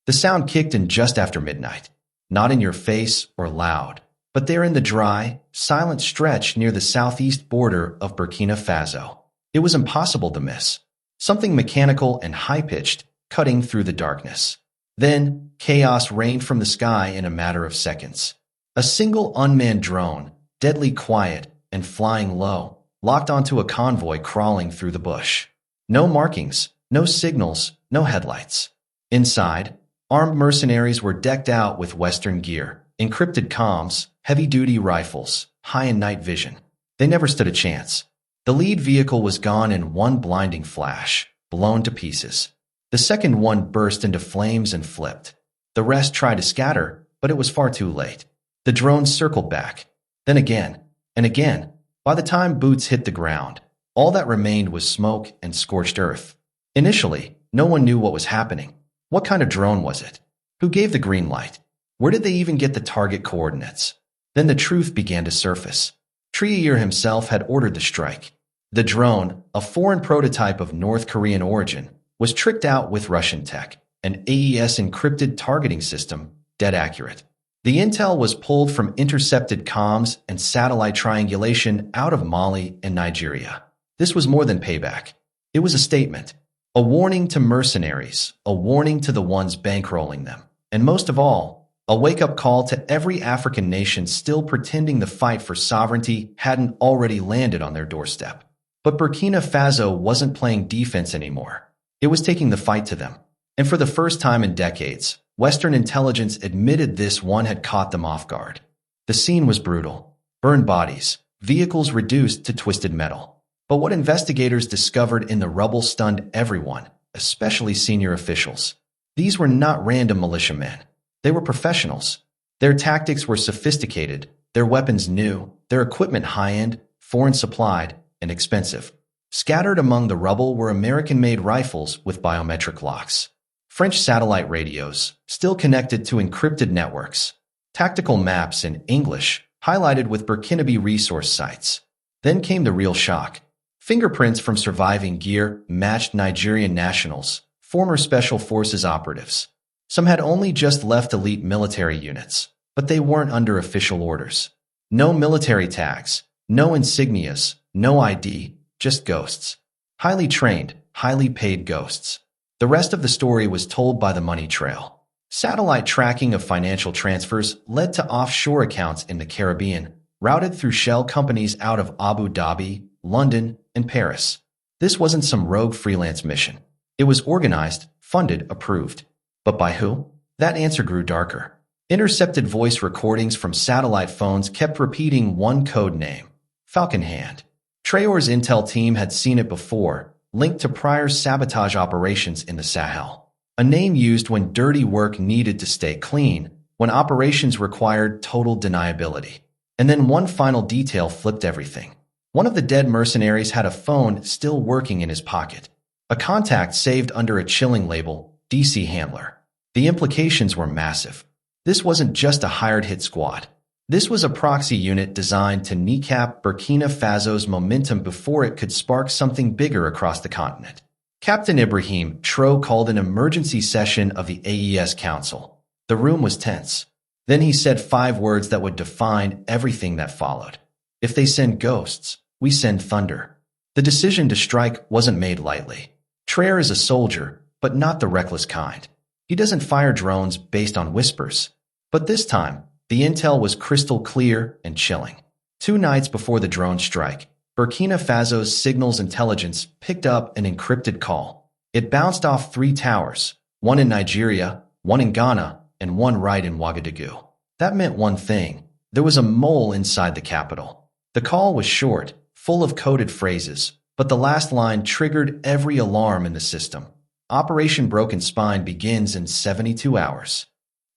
The sound kicked in just after midnight, not in your face or loud, but there in the dry, silent stretch near the southeast border of Burkina Faso. It was impossible to miss. Something mechanical and high-pitched, cutting through the darkness. Then, chaos rained from the sky in a matter of seconds. A single unmanned drone, deadly quiet and flying low, locked onto a convoy crawling through the bush. No markings, no signals, no headlights. Inside, armed mercenaries were decked out with Western gear, encrypted comms, heavy-duty rifles, high-end night vision. They never stood a chance. The lead vehicle was gone in one blinding flash, blown to pieces. The second one burst into flames and flipped. The rest tried to scatter, but it was far too late. The drone circled back. Then again, and again. By the time boots hit the ground, all that remained was smoke and scorched earth. Initially, no one knew what was happening. What kind of drone was it? Who gave the green light? Where did they even get the target coordinates? Then the truth began to surface. Traoré himself had ordered the strike. The drone, a foreign prototype of North Korean origin, was tricked out with Russian tech, an AES encrypted targeting system, dead accurate. The intel was pulled from intercepted comms and satellite triangulation out of Mali and Nigeria. This was more than payback. It was a statement, a warning to mercenaries, a warning to the ones bankrolling them, and most of all, a wake-up call to every African nation still pretending the fight for sovereignty hadn't already landed on their doorstep. But Burkina Faso wasn't playing defense anymore. It was taking the fight to them. And for the first time in decades, Western intelligence admitted this one had caught them off guard. The scene was brutal. Burned bodies, vehicles reduced to twisted metal. But what investigators discovered in the rubble stunned everyone, especially senior officials. These were not random militiamen. They were professionals. Their tactics were sophisticated, their weapons new, their equipment high-end, foreign supplied, and expensive. Scattered among the rubble were American-made rifles with biometric locks. French satellite radios, still connected to encrypted networks. Tactical maps in English, highlighted with Burkinabe resource sites. Then came the real shock. Fingerprints from surviving gear matched Nigerian nationals, former special forces operatives. Some had only just left elite military units, but they weren't under official orders. No military tags, no insignias, no ID, just ghosts. Highly trained, highly paid ghosts. The rest of the story was told by the money trail. Satellite tracking of financial transfers led to offshore accounts in the Caribbean, routed through shell companies out of Abu Dhabi, London, and Paris. This wasn't some rogue freelance mission. It was organized, funded, approved. But by who? That answer grew darker. Intercepted voice recordings from satellite phones kept repeating one code name, Falcon Hand. Traore's intel team had seen it before, linked to prior sabotage operations in the Sahel. A name used when dirty work needed to stay clean, when operations required total deniability. And then one final detail flipped everything. One of the dead mercenaries had a phone still working in his pocket. A contact saved under a chilling label, DC Handler. The implications were massive. This wasn't just a hired hit squad. This was a proxy unit designed to kneecap Burkina Faso's momentum before it could spark something bigger across the continent. Captain Ibrahim Traoré called an emergency session of the AES Council. The room was tense. Then he said 5 words that would define everything that followed. If they send ghosts, we send thunder. The decision to strike wasn't made lightly. Traoré is a soldier, but not the reckless kind. He doesn't fire drones based on whispers. But this time, the intel was crystal clear and chilling. 2 nights before the drone strike, Burkina Faso's signals intelligence picked up an encrypted call. It bounced off 3 towers, one in Nigeria, one in Ghana, and one right in Ouagadougou. That meant one thing. There was a mole inside the capital. The call was short, full of coded phrases, but the last line triggered every alarm in the system. Operation Broken Spine begins in 72 hours.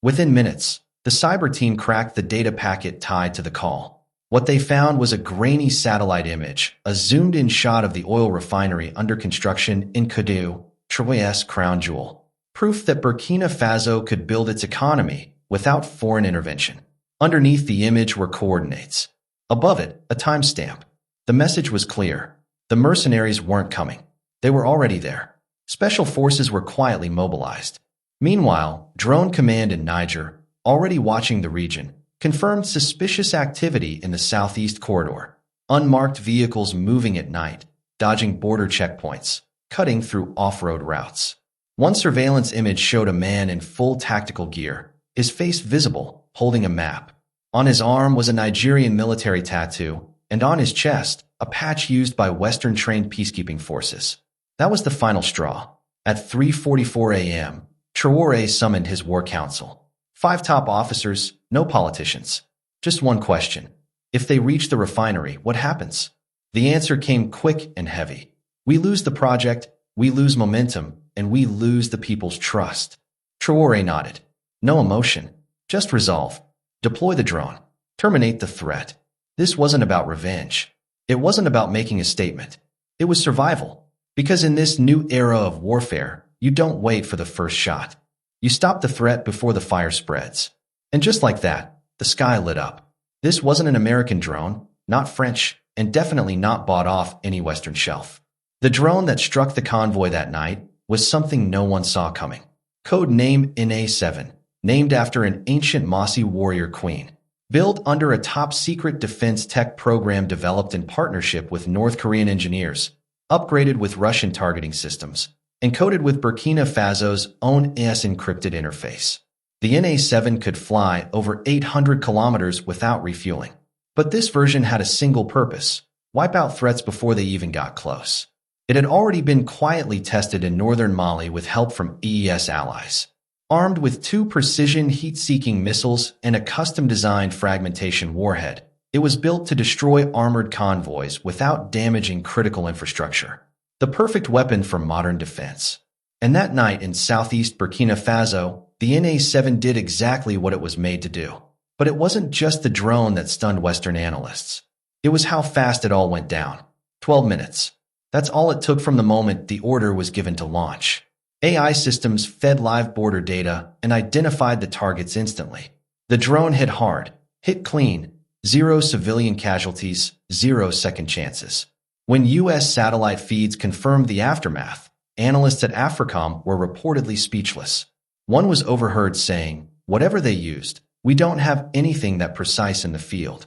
Within minutes, the cyber team cracked the data packet tied to the call. What they found was a grainy satellite image, a zoomed-in shot of the oil refinery under construction in Kidou, Traoré's crown jewel. Proof that Burkina Faso could build its economy without foreign intervention. Underneath the image were coordinates. Above it, a timestamp. The message was clear. The mercenaries weren't coming. They were already there. Special forces were quietly mobilized. Meanwhile, Drone Command in Niger, already watching the region, confirmed suspicious activity in the southeast corridor. Unmarked vehicles moving at night, dodging border checkpoints, cutting through off-road routes. One surveillance image showed a man in full tactical gear, his face visible, holding a map. On his arm was a Nigerian military tattoo, and on his chest, a patch used by Western-trained peacekeeping forces. That was the final straw. At 3:44 a.m., Traoré summoned his war council. 5 top officers, no politicians. Just one question. If they reach the refinery, what happens? The answer came quick and heavy. We lose the project, we lose momentum, and we lose the people's trust. Traoré nodded. No emotion, just resolve. Deploy the drone. Terminate the threat. This wasn't about revenge. It wasn't about making a statement. It was survival. Because in this new era of warfare, you don't wait for the first shot. You stop the threat before the fire spreads. And just like that, the sky lit up. This wasn't an American drone, not French, and definitely not bought off any Western shelf. The drone that struck the convoy that night was something no one saw coming. Code name NA7, named after an ancient Mossy warrior queen. Built under a top-secret defense tech program developed in partnership with North Korean engineers, upgraded with Russian targeting systems, encoded with Burkina Faso's own encrypted interface. The NA7 could fly over 800 kilometers without refueling. But this version had a single purpose: wipe out threats before they even got close. It had already been quietly tested in northern Mali with help from EES allies. Armed with 2 precision heat-seeking missiles and a custom-designed fragmentation warhead, it was built to destroy armored convoys without damaging critical infrastructure. The perfect weapon for modern defense. And that night in southeast Burkina Faso, the NA7 did exactly what it was made to do. But it wasn't just the drone that stunned Western analysts. It was how fast it all went down. 12 minutes. That's all it took from the moment the order was given to launch. AI systems fed live border data and identified the targets instantly. The drone hit hard, hit clean, 0 civilian casualties, 0 second chances. When U.S. satellite feeds confirmed the aftermath, analysts at AFRICOM were reportedly speechless. One was overheard saying, "Whatever they used, we don't have anything that precise in the field."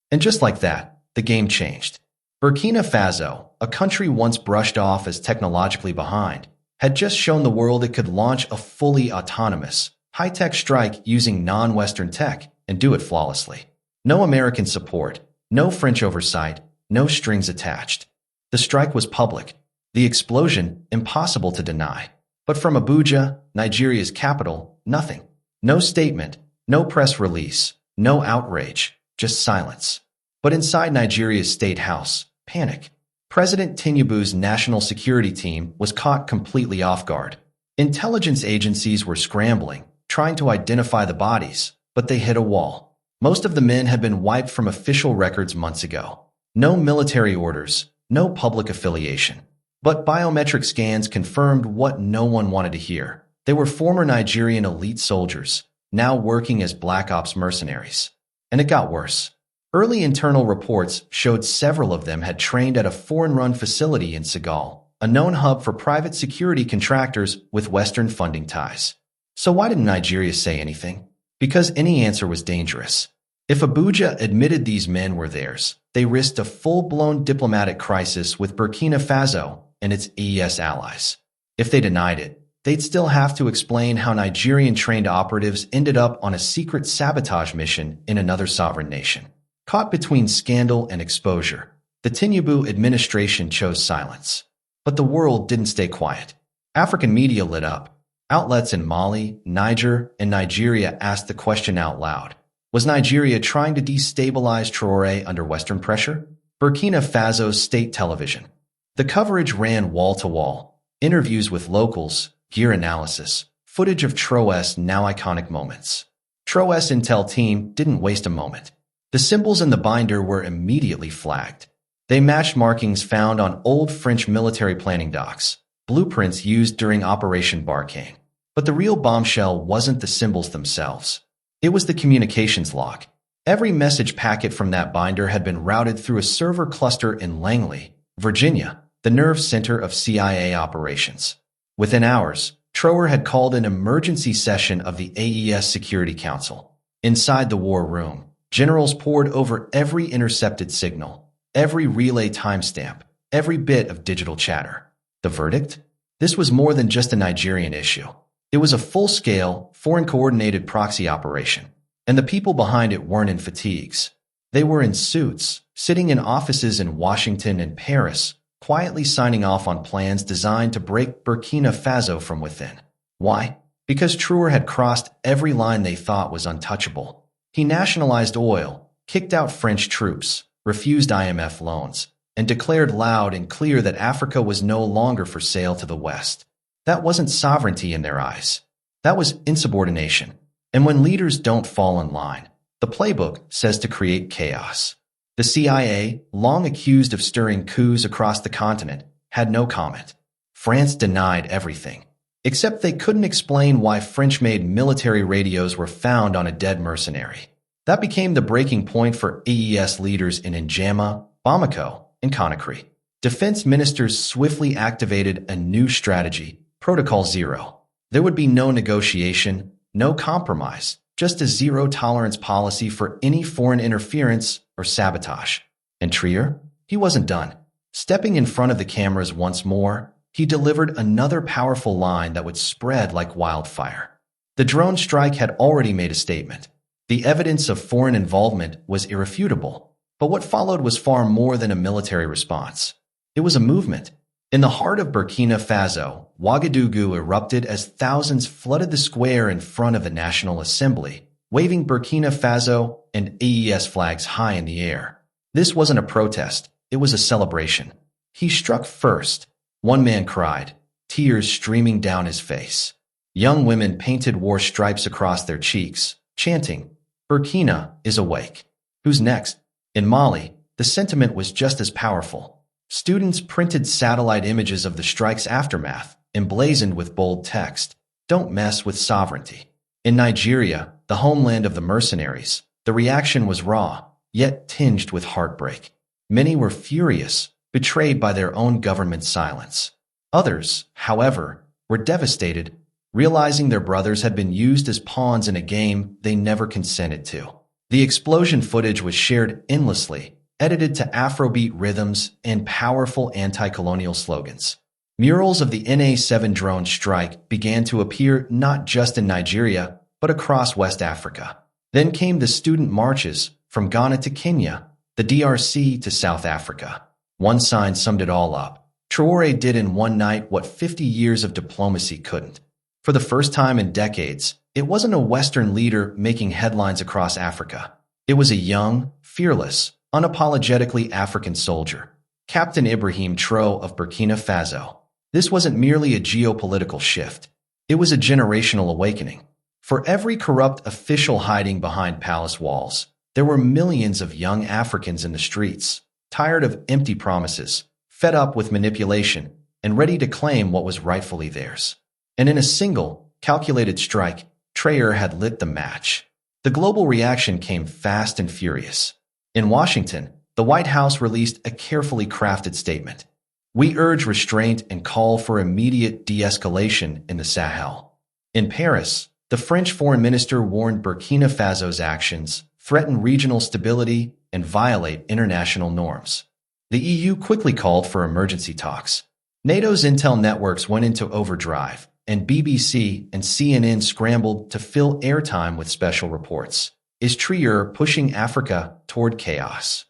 And just like that, the game changed. Burkina Faso, a country once brushed off as technologically behind, had just shown the world it could launch a fully autonomous, high-tech strike using non-Western tech and do it flawlessly. No American support, no French oversight, no strings attached. The strike was public. The explosion, impossible to deny. But from Abuja, Nigeria's capital, nothing. No statement, no press release, no outrage, just silence. But inside Nigeria's state house, panic. President Tinubu's national security team was caught completely off guard. Intelligence agencies were scrambling, trying to identify the bodies, but they hit a wall. Most of the men had been wiped from official records months ago. No military orders, no public affiliation. But biometric scans confirmed what no one wanted to hear. They were former Nigerian elite soldiers, now working as Black Ops mercenaries. And it got worse. Early internal reports showed several of them had trained at a foreign-run facility in Senegal, a known hub for private security contractors with Western funding ties. So why didn't Nigeria say anything? Because any answer was dangerous. If Abuja admitted these men were theirs, they risked a full-blown diplomatic crisis with Burkina Faso and its EES allies. If they denied it, they'd still have to explain how Nigerian-trained operatives ended up on a secret sabotage mission in another sovereign nation. Caught between scandal and exposure, the Tinubu administration chose silence. But the world didn't stay quiet. African media lit up. Outlets in Mali, Niger, and Nigeria asked the question out loud. Was Nigeria trying to destabilize Traoré under Western pressure? Burkina Faso's state television. The coverage ran wall-to-wall. Interviews with locals, gear analysis, footage of Traoré's now iconic moments. Traoré's intel team didn't waste a moment. The symbols in the binder were immediately flagged. They matched markings found on old French military planning docs, blueprints used during Operation Barkhane. But the real bombshell wasn't the symbols themselves. It was the communications log. Every message packet from that binder had been routed through a server cluster in Langley, Virginia, the nerve center of CIA operations. Within hours, Traore had called an emergency session of the AES Security Council. Inside the war room, generals pored over every intercepted signal, every relay timestamp, every bit of digital chatter. The verdict? This was more than just a Nigerian issue. It was a full-scale, foreign-coordinated proxy operation, and the people behind it weren't in fatigues. They were in suits, sitting in offices in Washington and Paris, quietly signing off on plans designed to break Burkina Faso from within. Why? Because Traore had crossed every line they thought was untouchable. He nationalized oil, kicked out French troops, refused IMF loans, and declared loud and clear that Africa was no longer for sale to the West. That wasn't sovereignty in their eyes. That was insubordination. And when leaders don't fall in line, the playbook says to create chaos. The CIA, long accused of stirring coups across the continent, had no comment. France denied everything, except they couldn't explain why French-made military radios were found on a dead mercenary. That became the breaking point for AES leaders in N'Djamena, Bamako, and Conakry. Defense ministers swiftly activated a new strategy, Protocol Zero. There would be no negotiation, no compromise, just a zero-tolerance policy for any foreign interference or sabotage. And Traore? He wasn't done. Stepping in front of the cameras once more, he delivered another powerful line that would spread like wildfire. The drone strike had already made a statement. The evidence of foreign involvement was irrefutable, but what followed was far more than a military response. It was a movement. In the heart of Burkina Faso, Ouagadougou erupted as thousands flooded the square in front of the National Assembly, waving Burkina Faso and AES flags high in the air. This wasn't a protest, it was a celebration. He struck first. One man cried, tears streaming down his face. Young women painted war stripes across their cheeks, chanting, "Burkina is awake." Who's next? In Mali, the sentiment was just as powerful. Students printed satellite images of the strike's aftermath, emblazoned with bold text, "Don't mess with sovereignty." In Nigeria, the homeland of the mercenaries, the reaction was raw, yet tinged with heartbreak. Many were furious, betrayed by their own government's silence. Others, however, were devastated, realizing their brothers had been used as pawns in a game they never consented to. The explosion footage was shared endlessly, edited to Afrobeat rhythms and powerful anti-colonial slogans. Murals of the NA-7 drone strike began to appear not just in Nigeria, but across West Africa. Then came the student marches from Ghana to Kenya, the DRC to South Africa. One sign summed it all up. Traore did in one night what 50 years of diplomacy couldn't. For the first time in decades, it wasn't a Western leader making headlines across Africa. It was a young, fearless, unapologetically African soldier, Captain Ibrahim Traoré of Burkina Faso. This wasn't merely a geopolitical shift. It was a generational awakening. For every corrupt official hiding behind palace walls, there were millions of young Africans in the streets, tired of empty promises, fed up with manipulation, and ready to claim what was rightfully theirs. And in a single, calculated strike, Traore had lit the match. The global reaction came fast and furious. In Washington, the White House released a carefully crafted statement. "We urge restraint and call for immediate de-escalation in the Sahel." In Paris, the French foreign minister warned Burkina Faso's actions threaten regional stability and violate international norms. The EU quickly called for emergency talks. NATO's intel networks went into overdrive, and BBC and CNN scrambled to fill airtime with special reports. Is Traore pushing Africa toward chaos?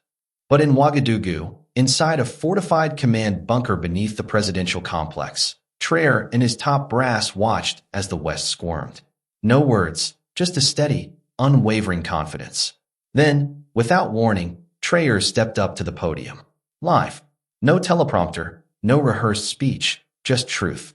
But in Ouagadougou, inside a fortified command bunker beneath the presidential complex, Traore and his top brass watched as the West squirmed. No words, just a steady, unwavering confidence. Then, without warning, Traore stepped up to the podium. Live. No teleprompter, no rehearsed speech, just truth.